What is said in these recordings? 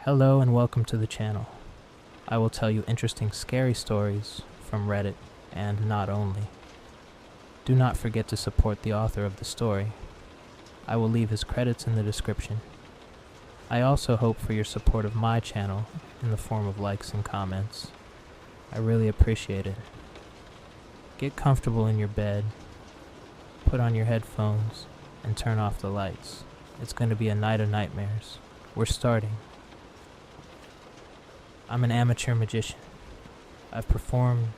Hello and welcome to the channel. I will tell you interesting scary stories from Reddit and not only. Do not forget to support the author of the story. I will leave his credits in the description. I also hope for your support of my channel in the form of likes and comments. I really appreciate it. Get comfortable in your bed, put on your headphones, and turn off the lights. It's going to be a night of nightmares. We're starting. I'm an amateur magician. I've performed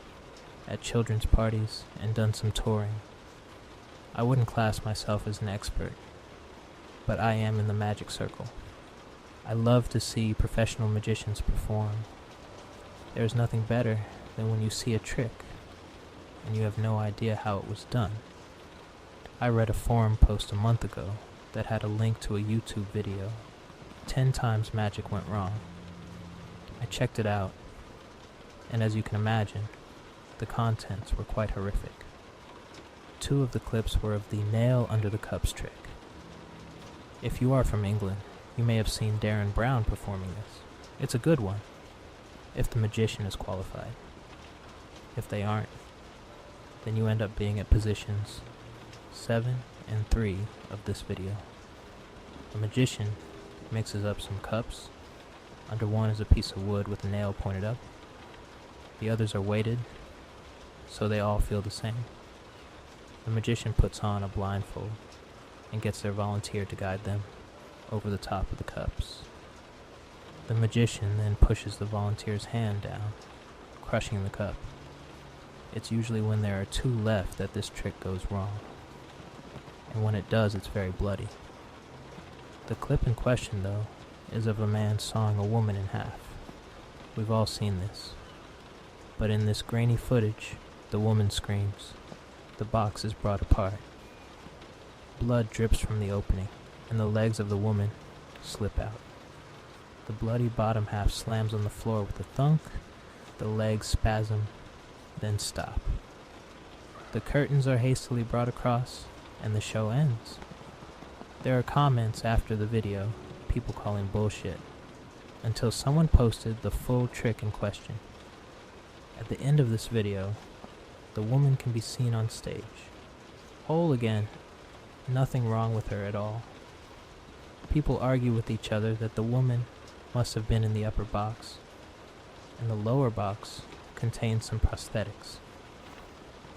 at children's parties and done some touring. I wouldn't class myself as an expert, but I am in the magic circle. I love to see professional magicians perform. There's nothing better than when you see a trick and you have no idea how it was done. I read a forum post a month ago that had a link to a YouTube video, 10 times magic went wrong. I checked it out, and as you can imagine, the contents were quite horrific. 2 of the clips were of the nail under the cups trick. If you are from England, you may have seen Darren Brown performing this. It's a good one, if the magician is qualified. If they aren't, then you end up being at positions 7 and 3 of this video. A magician mixes up some cups. Under one is a piece of wood with a nail pointed up. The others are weighted, so they all feel the same. The magician puts on a blindfold and gets their volunteer to guide them over the top of the cups. The magician then pushes the volunteer's hand down, crushing the cup. It's usually when there are 2 left that this trick goes wrong, and when it does, it's very bloody. The clip in question, though, is of a man sawing a woman in half. We've all seen this. But in this grainy footage, the woman screams. The box is brought apart. Blood drips from the opening, and the legs of the woman slip out. The bloody bottom half slams on the floor with a thunk, the legs spasm, then stop. The curtains are hastily brought across, and the show ends. There are comments after the video, people calling bullshit, until someone posted the full trick in question. At the end of this video, the woman can be seen on stage. Whole again, nothing wrong with her at all. People argue with each other that the woman must have been in the upper box, and the lower box contains some prosthetics.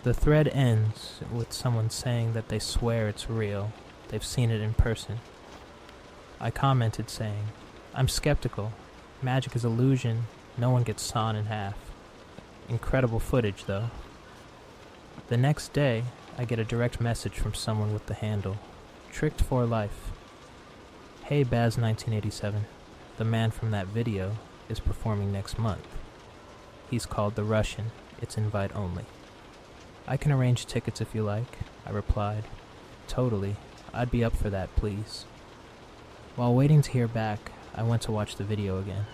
The thread ends with someone saying that they swear it's real, they've seen it in person. I commented saying, I'm skeptical. Magic is illusion. No one gets sawn in half. Incredible footage, though. The next day, I get a direct message from someone with the handle, Tricked for Life. Hey Baz1987, the man from that video is performing next month. He's called The Russian. It's invite only. I can arrange tickets if you like, I replied. Totally. I'd be up for that, please. While waiting to hear back, I went to watch the video again.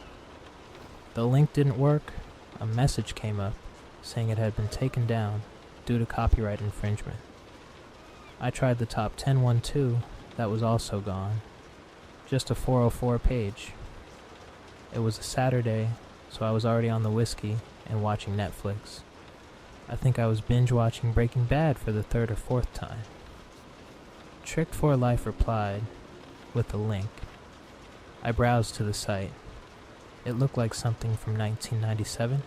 The link didn't work. A message came up saying it had been taken down due to copyright infringement. I tried the top 10 one too. That was also gone. Just a 404 page. It was a Saturday, so I was already on the whiskey and watching Netflix. I think I was binge watching Breaking Bad for the 3rd or 4th time. Tricked for Life replied with a link. I browsed to the site. It looked like something from 1997.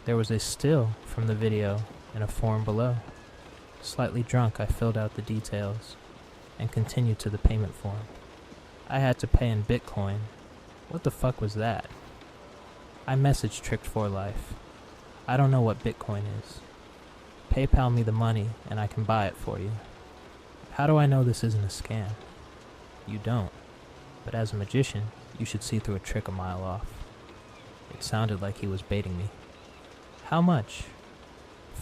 There was a still from the video in a form below. Slightly drunk, I filled out the details and continued to the payment form. I had to pay in Bitcoin. What the fuck was that? I messaged Tricked for Life. I don't know what Bitcoin is. PayPal me the money and I can buy it for you. How do I know this isn't a scam? You don't. But as a magician, you should see through a trick a mile off. It sounded like he was baiting me. How much?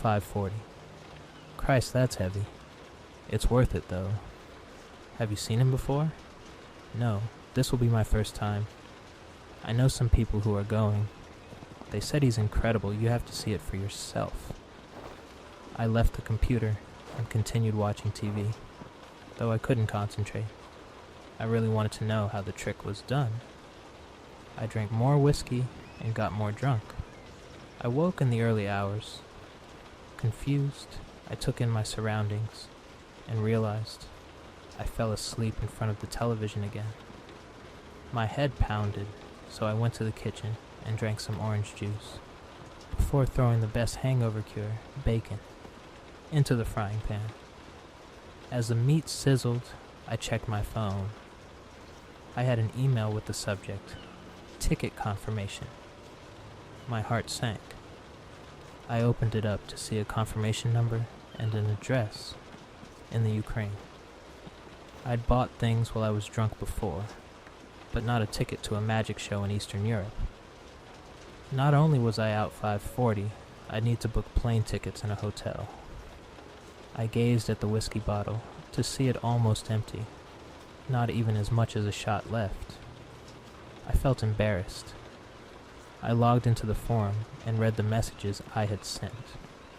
$5.40. Christ, that's heavy. It's worth it, though. Have you seen him before? No, this will be my first time. I know some people who are going. They said he's incredible. You have to see it for yourself. I left the computer and continued watching TV, though I couldn't concentrate. I really wanted to know how the trick was done. I drank more whiskey and got more drunk. I woke in the early hours. Confused, I took in my surroundings and realized I fell asleep in front of the television again. My head pounded, so I went to the kitchen and drank some orange juice before throwing the best hangover cure, bacon, into the frying pan. As the meat sizzled, I checked my phone. I had an email with the subject, ticket confirmation. My heart sank. I opened it up to see a confirmation number and an address in the Ukraine. I'd bought things while I was drunk before, but not a ticket to a magic show in Eastern Europe. Not only was I out $5.40, I'd need to book plane tickets and a hotel. I gazed at the whiskey bottle to see it almost empty, not even as much as a shot left. I felt embarrassed. I logged into the forum and read the messages I had sent.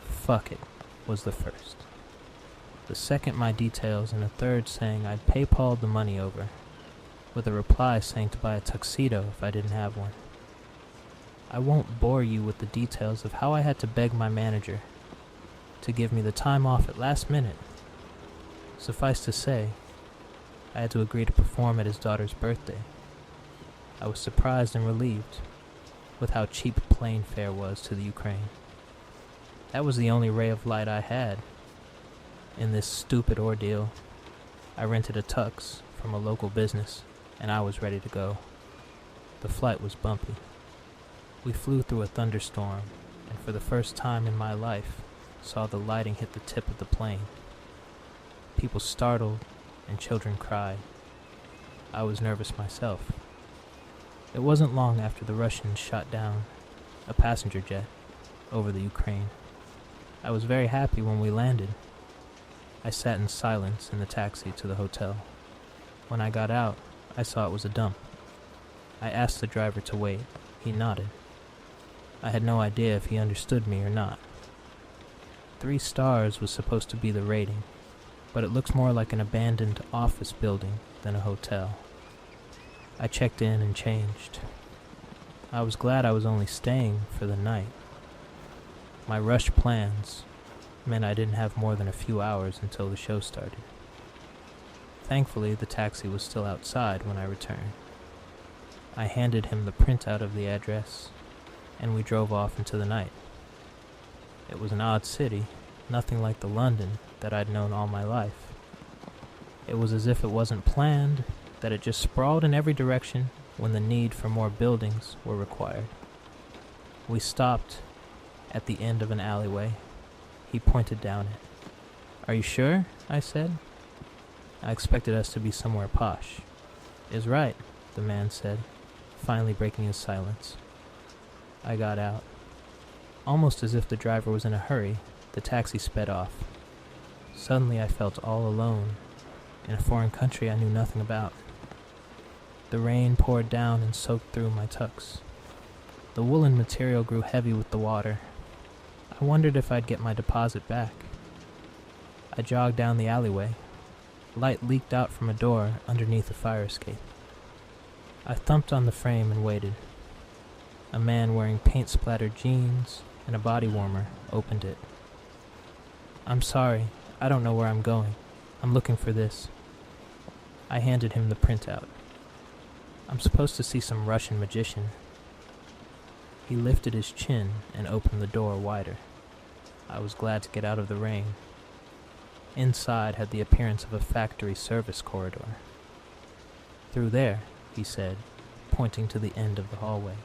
Fuck it was the first. The second, my details, and a third saying I'd PayPal'd the money over, with a reply saying to buy a tuxedo if I didn't have one. I won't bore you with the details of how I had to beg my manager to give me the time off at last minute. Suffice to say, I had to agree to perform at his daughter's birthday. I was surprised and relieved with how cheap plane fare was to the Ukraine. That was the only ray of light I had in this stupid ordeal. I rented a tux from a local business, and I was ready to go. The flight was bumpy. We flew through a thunderstorm, and for the first time in my life, saw the lighting hit the tip of the plane. People startled, and children cried. I was nervous myself. It wasn't long after the Russians shot down a passenger jet over the Ukraine. I was very happy when we landed. I sat in silence in the taxi to the hotel. When I got out, I saw it was a dump. I asked the driver to wait. He nodded. I had no idea if he understood me or not. 3 stars was supposed to be the rating, but it looks more like an abandoned office building than a hotel. I checked in and changed. I was glad I was only staying for the night. My rushed plans meant I didn't have more than a few hours until the show started. Thankfully, the taxi was still outside when I returned. I handed him the printout of the address, and we drove off into the night. It was an odd city, nothing like the London that I'd known all my life. It was as if it wasn't planned, that it just sprawled in every direction when the need for more buildings were required. We stopped at the end of an alleyway. He pointed down it. "Are you sure?" I said. I expected us to be somewhere posh. "Is right," the man said, finally breaking his silence. I got out. Almost as if the driver was in a hurry, the taxi sped off. Suddenly I felt all alone in a foreign country I knew nothing about. The rain poured down and soaked through my tux. The woolen material grew heavy with the water. I wondered if I'd get my deposit back. I jogged down the alleyway. Light leaked out from a door underneath a fire escape. I thumped on the frame and waited. A man wearing paint-splattered jeans and a body warmer opened it. "I'm sorry, I don't know where I'm going. I'm looking for this." I handed him the printout. "I'm supposed to see some Russian magician." He lifted his chin and opened the door wider. I was glad to get out of the rain. Inside had the appearance of a factory service corridor. "Through there," he said, pointing to the end of the hallway.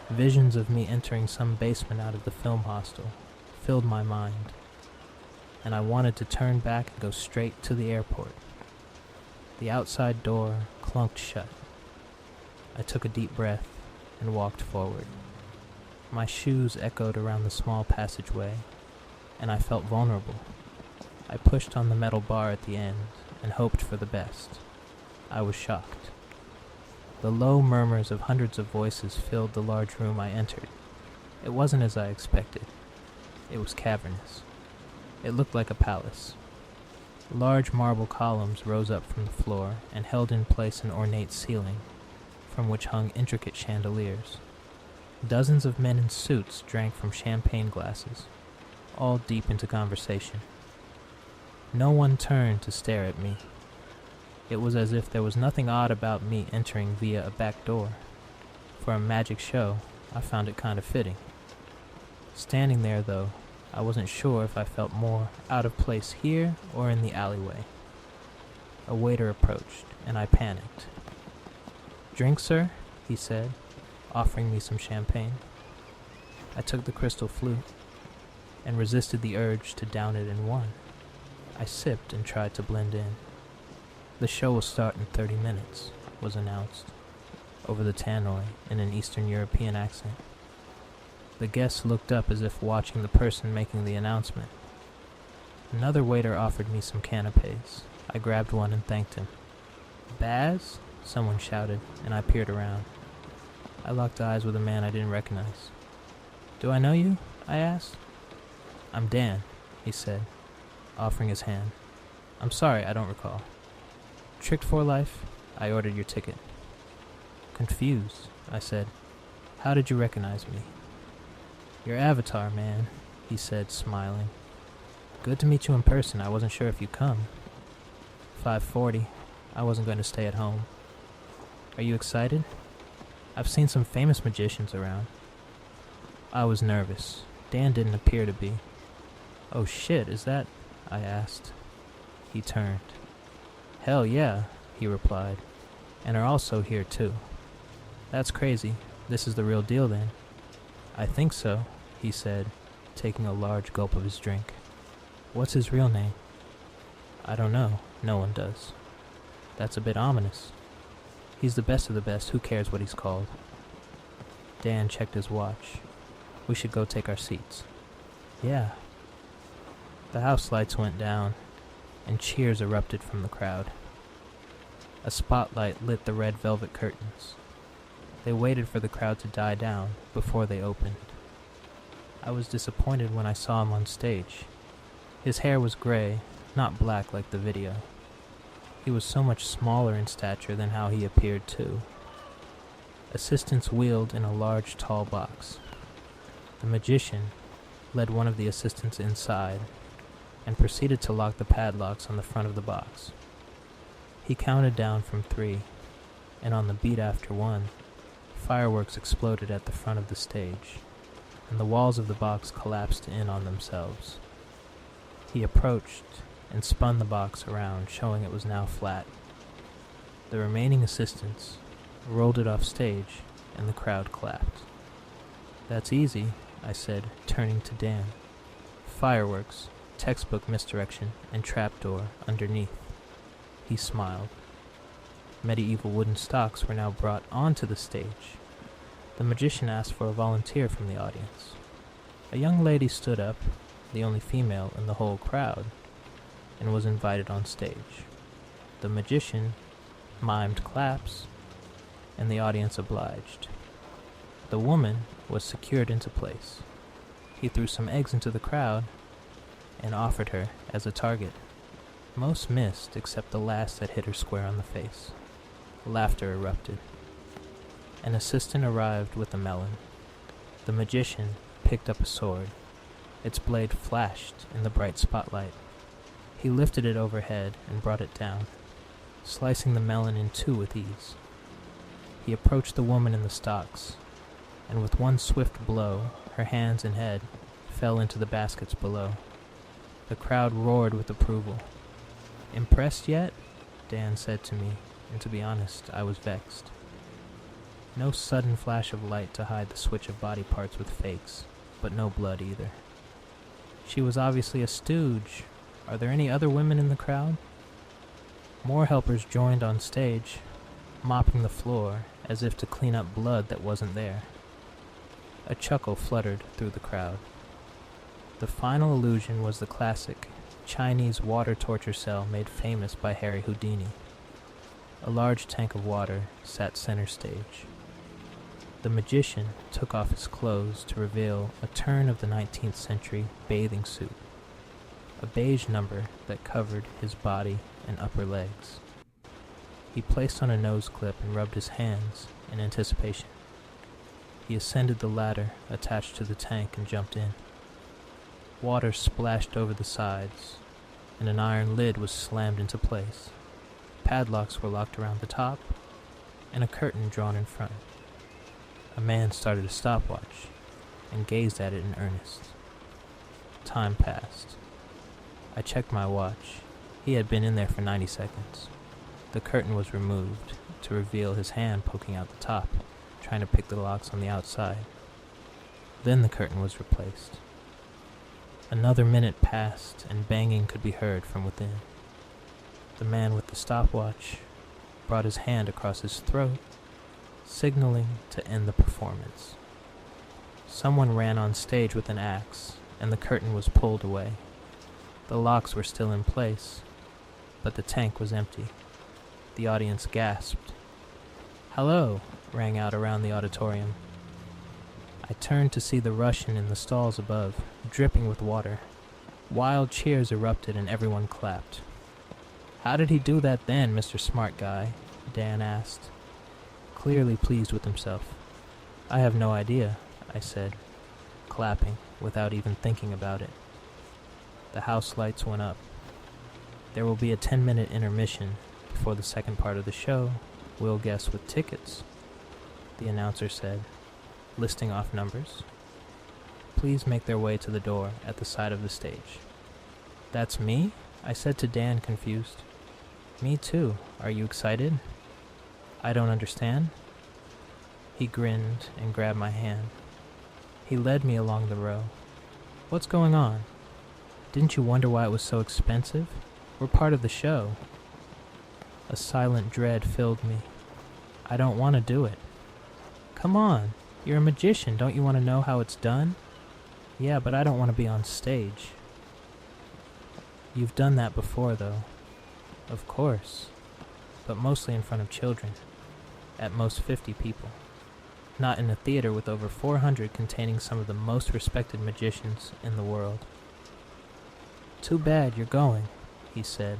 Visions of me entering some basement out of the film hostel filled my mind, and I wanted to turn back and go straight to the airport. The outside door clunked shut. I took a deep breath and walked forward. My shoes echoed around the small passageway, and I felt vulnerable. I pushed on the metal bar at the end and hoped for the best. I was shocked. The low murmurs of hundreds of voices filled the large room I entered. It wasn't as I expected. It was cavernous. It looked like a palace. Large marble columns rose up from the floor and held in place an ornate ceiling, from which hung intricate chandeliers. Dozens of men in suits drank from champagne glasses, all deep into conversation. No one turned to stare at me. It was as if there was nothing odd about me entering via a back door. For a magic show, I found it kind of fitting. Standing there, though, I wasn't sure if I felt more out of place here or in the alleyway. A waiter approached, and I panicked. "Drink, sir?" he said, offering me some champagne. I took the crystal flute and resisted the urge to down it in one. I sipped and tried to blend in. "The show will start in 30 minutes, was announced, over the tannoy in an Eastern European accent. The guests looked up as if watching the person making the announcement. Another waiter offered me some canapes. I grabbed one and thanked him. "Baz?" someone shouted, and I peered around. I locked eyes with a man I didn't recognize. "Do I know you?" I asked. "I'm Dan," he said, offering his hand. "I'm sorry, I don't recall." "Tricked for life? I ordered your ticket." Confused, I said, "How did you recognize me?" "Your avatar, man," he said, smiling. "Good to meet you in person. I wasn't sure if you'd come." 5:40. I wasn't going to stay at home. "Are you excited? I've seen some famous magicians around." I was nervous. Dan didn't appear to be. "Oh shit, is that?" I asked. He turned. "Hell yeah," he replied, "and are also here too." "That's crazy. This is the real deal then." "I think so," he said, taking a large gulp of his drink. "What's his real name?" "I don't know. No one does." "That's a bit ominous." "He's the best of the best. Who cares what he's called?" Dan checked his watch. "We should go take our seats." "Yeah." The house lights went down, and cheers erupted from the crowd. A spotlight lit the red velvet curtains. They waited for the crowd to die down before they opened. I was disappointed when I saw him on stage. His hair was gray, not black like the video. He was so much smaller in stature than how he appeared too. Assistants wheeled in a large tall box. The magician led one of the assistants inside and proceeded to lock the padlocks on the front of the box. He counted down from 3, and on the beat after 1, fireworks exploded at the front of the stage, and the walls of the box collapsed in on themselves. He approached and spun the box around, showing it was now flat. The remaining assistants rolled it off stage, and the crowd clapped. "That's easy," I said, turning to Dan. "Fireworks, textbook misdirection, and trapdoor underneath." He smiled. Medieval wooden stocks were now brought onto the stage. The magician asked for a volunteer from the audience. A young lady stood up, the only female in the whole crowd, and was invited on stage. The magician mimed claps, and the audience obliged. The woman was secured into place. He threw some eggs into the crowd and offered her as a target. Most missed except the last that hit her square on the face. Laughter erupted. An assistant arrived with a melon. The magician picked up a sword. Its blade flashed in the bright spotlight. He lifted it overhead and brought it down, slicing the melon in 2 with ease. He approached the woman in the stocks, and with one swift blow, her hands and head fell into the baskets below. The crowd roared with approval. "Impressed yet?" Dan said to me, and to be honest, I was vexed. No sudden flash of light to hide the switch of body parts with fakes, but no blood either. She was obviously a stooge. Are there any other women in the crowd? More helpers joined on stage, mopping the floor as if to clean up blood that wasn't there. A chuckle fluttered through the crowd. The final illusion was the classic Chinese water torture cell made famous by Harry Houdini. A large tank of water sat center stage. The magician took off his clothes to reveal a turn of the 19th century bathing suit, a beige number that covered his body and upper legs. He placed on a nose clip and rubbed his hands in anticipation. He ascended the ladder attached to the tank and jumped in. Water splashed over the sides, and an iron lid was slammed into place. Padlocks were locked around the top, and a curtain drawn in front. A man started a stopwatch and gazed at it in earnest. Time passed. I checked my watch. He had been in there for 90 seconds. The curtain was removed to reveal his hand poking out the top, trying to pick the locks on the outside. Then the curtain was replaced. Another minute passed, and banging could be heard from within. The man with the stopwatch brought his hand across his throat, signaling to end the performance. Someone ran on stage with an axe, and the curtain was pulled away. The locks were still in place, but the tank was empty. The audience gasped. "Hello!" rang out around the auditorium. I turned to see the Russian in the stalls above, dripping with water. Wild cheers erupted and everyone clapped. "How did he do that then, Mr. Smart Guy?" Dan asked, clearly pleased with himself. "I have no idea," I said, clapping without even thinking about it. The house lights went up. "There will be a 10-minute intermission before the second part of the show. We'll guess with tickets," the announcer said, listing off numbers. "Please make their way to the door at the side of the stage." "That's me?" I said to Dan, confused. "Me too. Are you excited?" "I don't understand." He grinned and grabbed my hand. He led me along the row. "What's going on? Didn't you wonder why it was so expensive? We're part of the show." A silent dread filled me. "I don't want to do it." "Come on. You're a magician. Don't you want to know how it's done?" "Yeah, but I don't want to be on stage." "You've done that before, though." "Of course. But mostly in front of children. At most 50 people. Not in a theater with over 400 containing some of the most respected magicians in the world." "Too bad you're going," he said,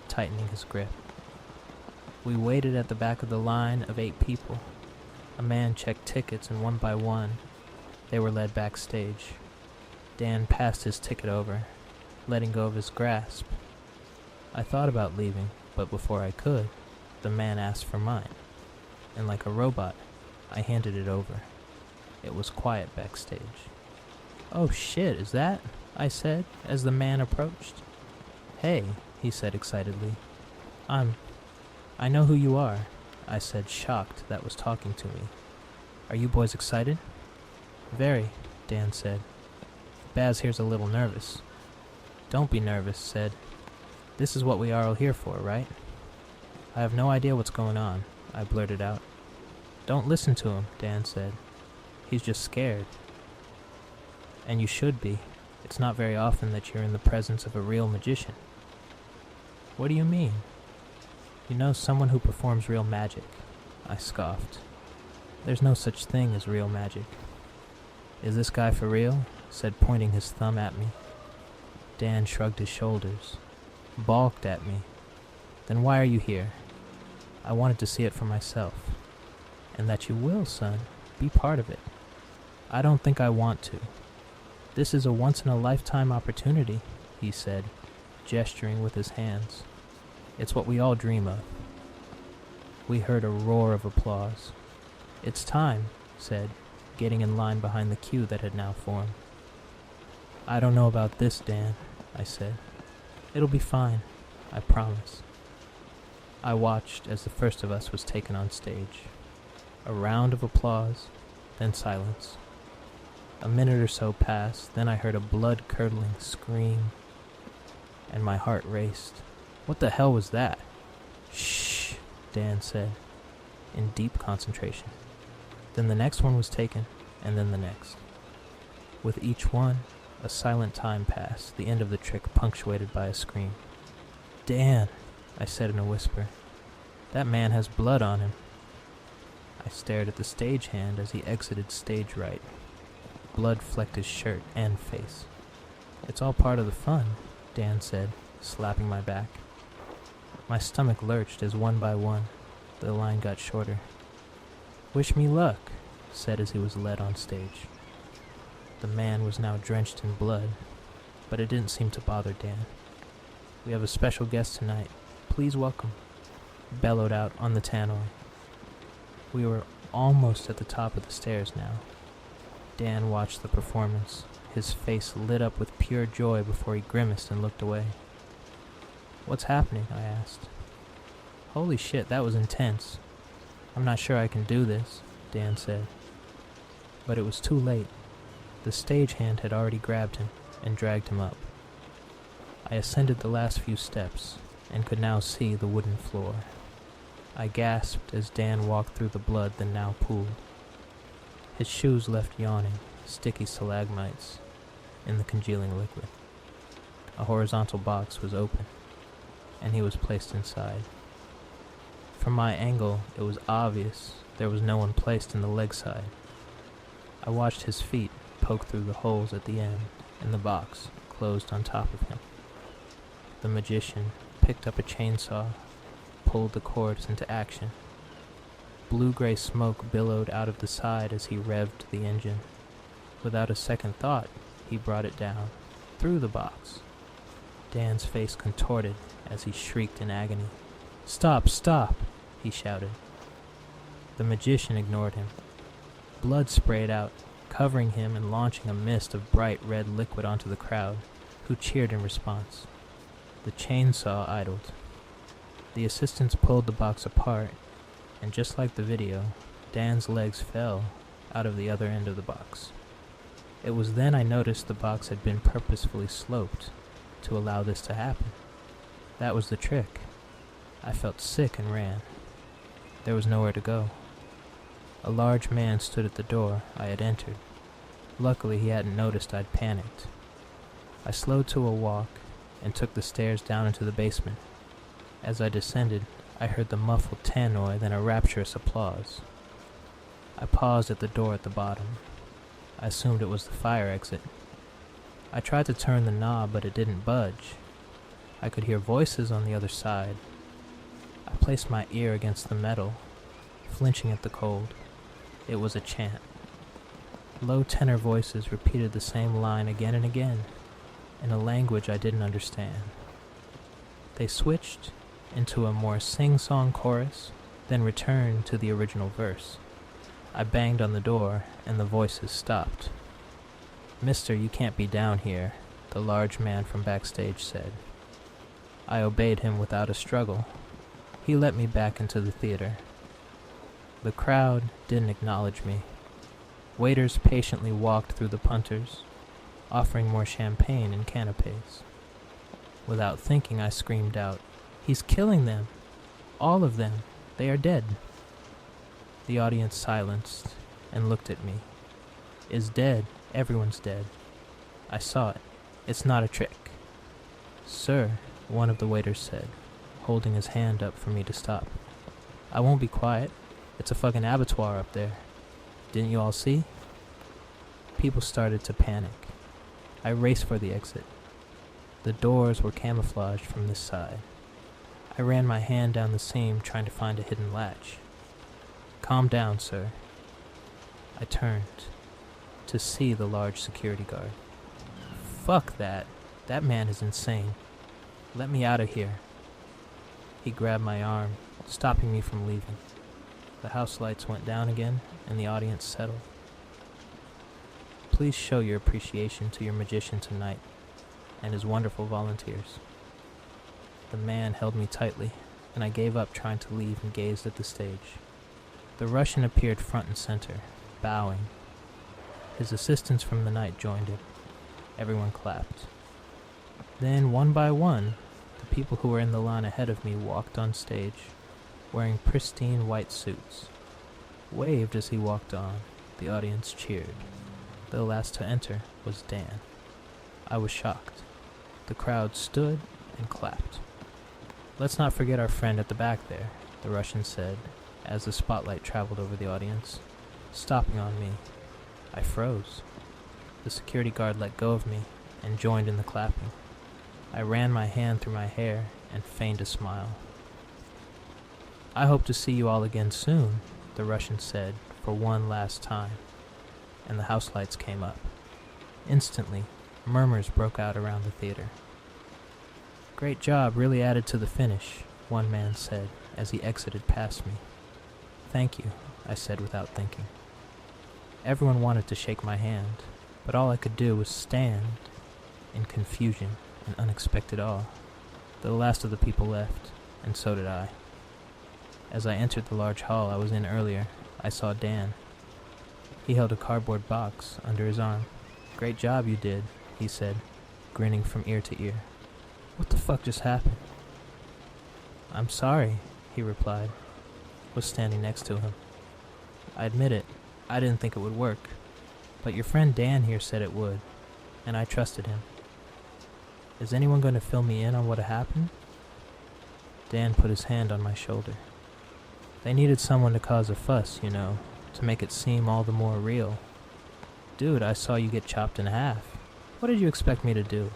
tightening his grip. We waited at the back of the line of 8 people. A man checked tickets, and one by one, they were led backstage. Dan passed his ticket over, letting go of his grasp. I thought about leaving, but before I could, the man asked for mine, and like a robot, I handed it over. It was quiet backstage. "Oh shit, is that?" I said as the man approached. "Hey," he said excitedly. I know who you are," I said, shocked that was talking to me. "Are you boys excited?" "Very," Dan said. "Baz here's a little nervous." "Don't be nervous," said. "This is what we are all here for, right?" "I have no idea what's going on," I blurted out. "Don't listen to him," Dan said. "He's just scared." "And you should be. It's not very often that you're in the presence of a real magician." "What do you mean?" "You know, someone who performs real magic," I scoffed. "There's no such thing as real magic." "Is this guy for real?" said, pointing his thumb at me. Dan shrugged his shoulders, balked at me. "Then why are you here?" "I wanted to see it for myself." "And that you will, son. Be part of it." "I don't think I want to." "This is a once-in-a-lifetime opportunity," he said, gesturing with his hands. "It's what we all dream of." We heard a roar of applause. "It's time," said, getting in line behind the queue that had now formed. "I don't know about this, Dan," I said. "It'll be fine, I promise." I watched as the first of us was taken on stage. A round of applause, then silence. A minute or so passed, then I heard a blood-curdling scream, and my heart raced. What the hell was that? "Shh," Dan said, in deep concentration. Then the next one was taken, and then the next. With each one, a silent time passed, the end of the trick punctuated by a scream. "Dan," I said in a whisper, "that man has blood on him." I stared at the stagehand as he exited stage right. Blood flecked his shirt and face. "It's all part of the fun," Dan said, slapping my back. My stomach lurched as one by one, the line got shorter. "Wish me luck," said as he was led on stage. The man was now drenched in blood, but it didn't seem to bother Dan. "We have a special guest tonight. Please welcome," bellowed out on the tannoy. We were almost at the top of the stairs now. Dan watched the performance, his face lit up with pure joy before he grimaced and looked away. "What's happening?" I asked. "Holy shit, that was intense. I'm not sure I can do this," Dan said. But it was too late. The stagehand had already grabbed him and dragged him up. I ascended the last few steps and could now see the wooden floor. I gasped as Dan walked through the blood that now pooled. His shoes left yawning, sticky stalagmites in the congealing liquid. A horizontal box was open, and he was placed inside. From my angle, it was obvious there was no one placed in the leg side. I watched his feet poke through the holes at the end, and the box closed on top of him. The magician picked up a chainsaw, pulled the cords into action. Blue-gray smoke billowed out of the side as he revved the engine. Without a second thought, he brought it down, through the box. Dan's face contorted as he shrieked in agony. "Stop, stop!" he shouted. The magician ignored him. Blood sprayed out, covering him and launching a mist of bright red liquid onto the crowd, who cheered in response. The chainsaw idled. The assistants pulled the box apart, and just like the video, Dan's legs fell out of the other end of the box. It was then I noticed the box had been purposefully sloped to allow this to happen. That was the trick. I felt sick and ran. There was nowhere to go. A large man stood at the door I had entered. Luckily, he hadn't noticed I'd panicked. I slowed to a walk and took the stairs down into the basement. As I descended, I heard the muffled tannoy, then a rapturous applause. I paused at the door at the bottom. I assumed it was the fire exit. I tried to turn the knob, but it didn't budge. I could hear voices on the other side. I placed my ear against the metal, flinching at the cold. It was a chant. Low tenor voices repeated the same line again and again, in a language I didn't understand. They switched into a more sing-song chorus, then returned to the original verse. I banged on the door, and the voices stopped. "Mister, you can't be down here," the large man from backstage said. I obeyed him without a struggle. He let me back into the theater. The crowd didn't acknowledge me. Waiters patiently walked through the punters, offering more champagne and canapes. Without thinking, I screamed out, "He's killing them! All of them! They are dead!" The audience silenced and looked at me. "Is dead. Everyone's dead." I saw it. "It's not a trick." "Sir," one of the waiters said, holding his hand up for me to stop. "I won't be quiet. It's a fucking abattoir up there. Didn't you all see?" People started to panic. I raced for the exit. The doors were camouflaged from this side. I ran my hand down the seam trying to find a hidden latch. "Calm down, sir." I turned to see the large security guard. "Fuck that. That man is insane. Let me out of here." He grabbed my arm, stopping me from leaving. The house lights went down again, and the audience settled. "Please show your appreciation to your magician tonight and his wonderful volunteers." The man held me tightly, and I gave up trying to leave and gazed at the stage. The Russian appeared front and center, bowing. His assistants from the night joined him. Everyone clapped. Then, one by one, the people who were in the line ahead of me walked on stage, wearing pristine white suits. Waved as he walked on. The audience cheered. The last to enter was Dan. I was shocked. The crowd stood and clapped. "Let's not forget our friend at the back there," the Russian said, as the spotlight traveled over the audience, stopping on me. I froze. The security guard let go of me and joined in the clapping. I ran my hand through my hair and feigned a smile. I hope to see you all again soon, the Russian said for one last time, and the house lights came up. Instantly, murmurs broke out around the theater. Great job, really added to the finish, one man said as he exited past me. Thank you, I said without thinking. Everyone wanted to shake my hand, but all I could do was stand in confusion and unexpected awe. The last of the people left, and so did I. As I entered the large hall I was in earlier, I saw Dan. He held a cardboard box under his arm. Great job you did, he said, grinning from ear to ear. What the fuck just happened? I'm sorry, he replied. Was standing next to him. I admit it, I didn't think it would work, but your friend Dan here said it would, and I trusted him. Is anyone going to fill me in on what happened? Dan put his hand on my shoulder. They needed someone to cause a fuss, you know, to make it seem all the more real. Dude, I saw you get chopped in half. What did you expect me to do?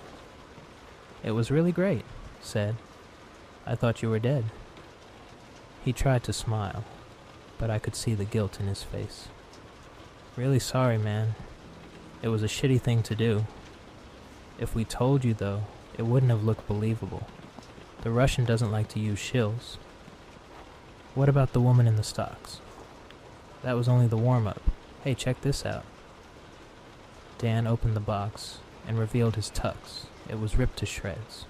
It was really great, said. I thought you were dead. He tried to smile, but I could see the guilt in his face. Really sorry, man. It was a shitty thing to do. If we told you, though, it wouldn't have looked believable. The Russian doesn't like to use shills. What about the woman in the stocks? That was only the warm-up. Hey, check this out. Dan opened the box and revealed his tux. It was ripped to shreds.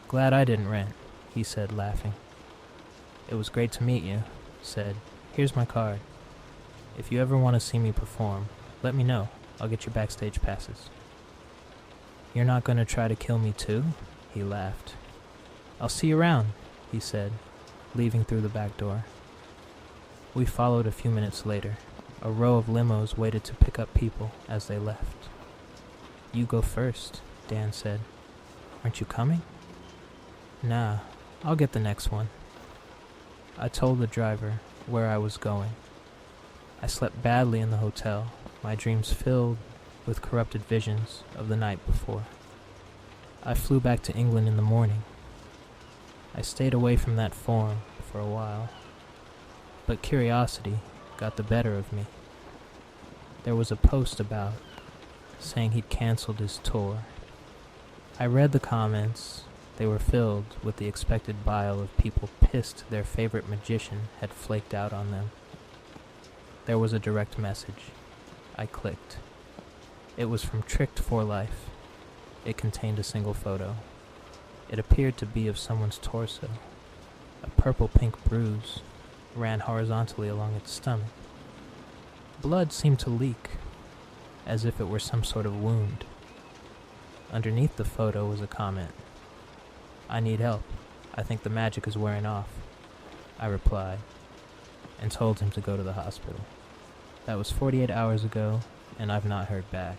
Glad I didn't rent, he said, laughing. It was great to meet you, said. Here's my card. If you ever want to see me perform, let me know. I'll get your backstage passes. You're not going to try to kill me too? He laughed. I'll see you around, he said, leaving through the back door. We followed a few minutes later. A row of limos waited to pick up people as they left. You go first, Dan said. Aren't you coming? Nah, I'll get the next one. I told the driver where I was going. I slept badly in the hotel, my dreams filled with corrupted visions of the night before. I flew back to England in the morning. I stayed away from that forum for a while, but curiosity got the better of me. There was a post about saying he'd canceled his tour. I read the comments. They were filled with the expected bile of people pissed their favorite magician had flaked out on them. There was a direct message. I clicked. It was from Tricked for Life. It contained a single photo. It appeared to be of someone's torso. A purple-pink bruise ran horizontally along its stomach. Blood seemed to leak, as if it were some sort of wound. Underneath the photo was a comment. I need help. I think the magic is wearing off. I replied, and told him to go to the hospital. That was 48 hours ago, and I've not heard back.